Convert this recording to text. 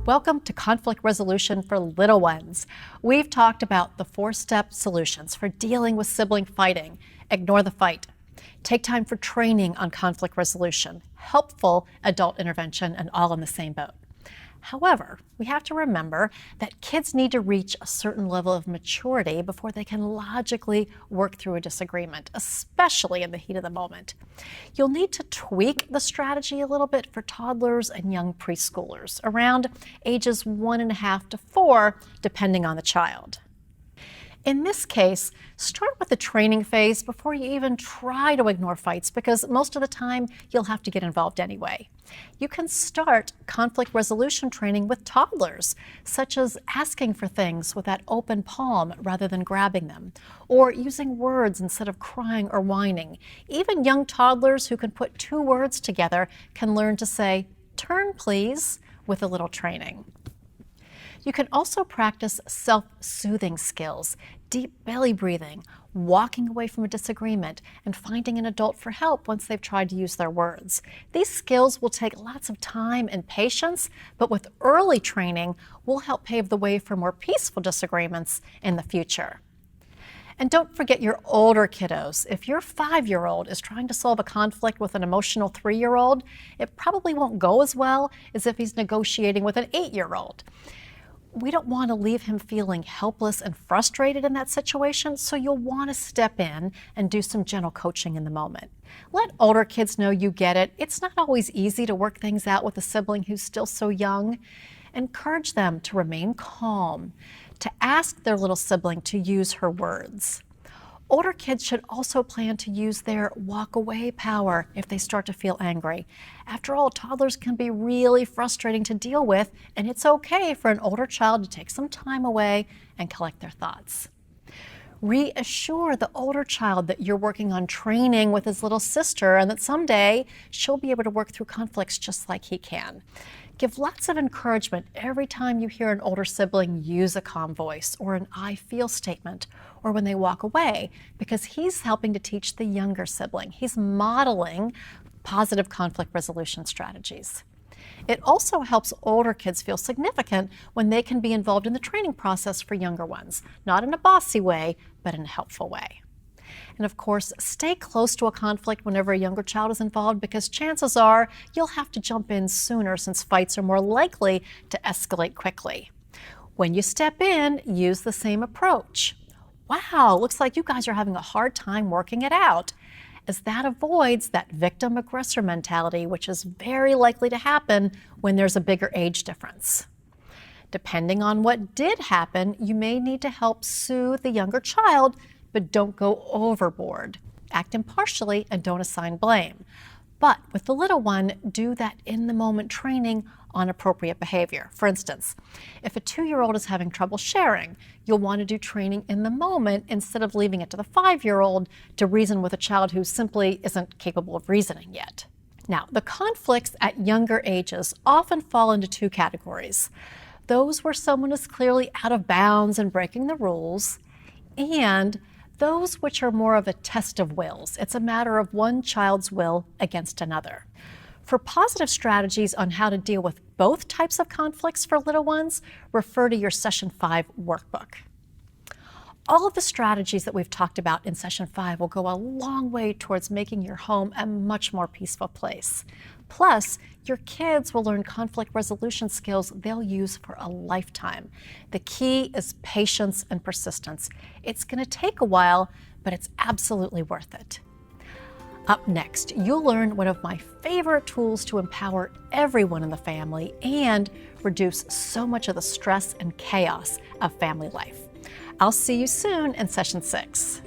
Welcome to Conflict Resolution for Little Ones. We've talked about the 4-step solutions for dealing with sibling fighting. Ignore the fight. Take time for training on conflict resolution, helpful adult intervention, and all in the same boat. However, we have to remember that kids need to reach a certain level of maturity before they can logically work through a disagreement, especially in the heat of the moment. You'll need to tweak the strategy a little bit for toddlers and young preschoolers, around ages 1.5 to 4, depending on the child. In this case, start with the training phase before you even try to ignore fights, because most of the time you'll have to get involved anyway. You can start conflict resolution training with toddlers, such as asking for things with that open palm rather than grabbing them, or using words instead of crying or whining. Even young toddlers who can put 2 words together can learn to say, "Turn, please," with a little training. You can also practice self-soothing skills, deep belly breathing, walking away from a disagreement, and finding an adult for help once they've tried to use their words. These skills will take lots of time and patience, but with early training, will help pave the way for more peaceful disagreements in the future. And don't forget your older kiddos. If your 5-year-old is trying to solve a conflict with an emotional 3-year-old, it probably won't go as well as if he's negotiating with an 8-year-old. We don't want to leave him feeling helpless and frustrated in that situation, so you'll want to step in and do some gentle coaching in the moment. Let older kids know you get it. It's not always easy to work things out with a sibling who's still so young. Encourage them to remain calm, to ask their little sibling to use her words. Older kids should also plan to use their walk-away power if they start to feel angry. After all, toddlers can be really frustrating to deal with, and it's okay for an older child to take some time away and collect their thoughts. Reassure the older child that you're working on training with his little sister and that someday she'll be able to work through conflicts just like he can. Give lots of encouragement every time you hear an older sibling use a calm voice or an "I feel" statement, or when they walk away, because he's helping to teach the younger sibling. He's modeling positive conflict resolution strategies. It also helps older kids feel significant when they can be involved in the training process for younger ones, not in a bossy way, but in a helpful way. And of course, stay close to a conflict whenever a younger child is involved, because chances are you'll have to jump in sooner since fights are more likely to escalate quickly. When you step in, use the same approach. "Wow, looks like you guys are having a hard time working it out," as that avoids that victim-aggressor mentality, which is very likely to happen when there's a bigger age difference. Depending on what did happen, you may need to help soothe the younger child, but don't go overboard. Act impartially and don't assign blame. But with the little one, do that in-the-moment training on appropriate behavior. For instance, if a 2-year-old is having trouble sharing, you'll want to do training in the moment instead of leaving it to the 5-year-old to reason with a child who simply isn't capable of reasoning yet. Now, the conflicts at younger ages often fall into 2 categories. Those where someone is clearly out of bounds and breaking the rules, and those which are more of a test of wills. It's a matter of one child's will against another. For positive strategies on how to deal with both types of conflicts for little ones, refer to your Session 5 workbook. All of the strategies that we've talked about in Session 5 will go a long way towards making your home a much more peaceful place. Plus, your kids will learn conflict resolution skills they'll use for a lifetime. The key is patience and persistence. It's going to take a while, but it's absolutely worth it. Up next, you'll learn one of my favorite tools to empower everyone in the family and reduce so much of the stress and chaos of family life. I'll see you soon in Session 6.